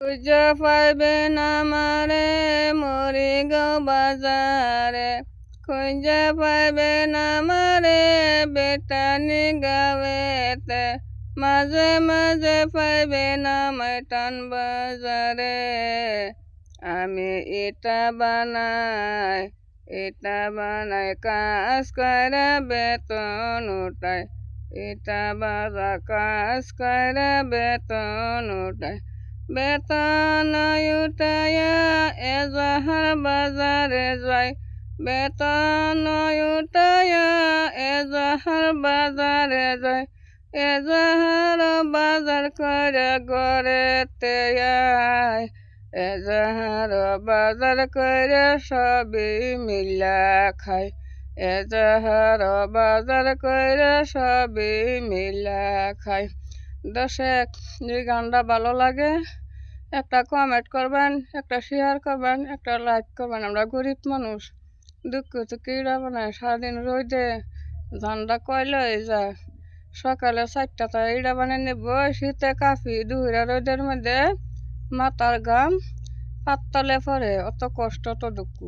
খুঁজে পাইবেন আমারে মরিগাঁও বাজারে, খুঁজে পাইবেন আমারে বেটানি গাঁওয়েতে, মাঝে মাঝে পাইবেন আমায় টান বাজারে। আমি ইটা বানাই কাজ করে বেতন উঠাই, ইটা বাজা কাজ করে বেতন উঠাই, বেতন উঠাইয়া এজাহার বাজারে যাই, বেতন উঠাইয়া এজাহার বাজারে যাই, এজাহার বাজার করে ঘরেতে আয়, এজাহার বাজার করে সবই মিলা খাই, এজাহার বাজার করে সবই মিলা খাই। দর্শক, যদি গানটা ভালো লাগে একটা কমেন্ট করবেন, একটা শেয়ার করবেন, একটা লাইক করবেন। আমরা গরিব মানুষ, দুঃখ তো কিরা বানায়, সারাদিন রোদে ধানটা কয়লই যায়, সকালে 4টাতে ইড়া বানিয়ে নেব, শীতে কাফি, দুপুরে রোদের মধ্যে মাথার ঘাম পাততলে পড়ে, অত কষ্ট অত দুঃখ।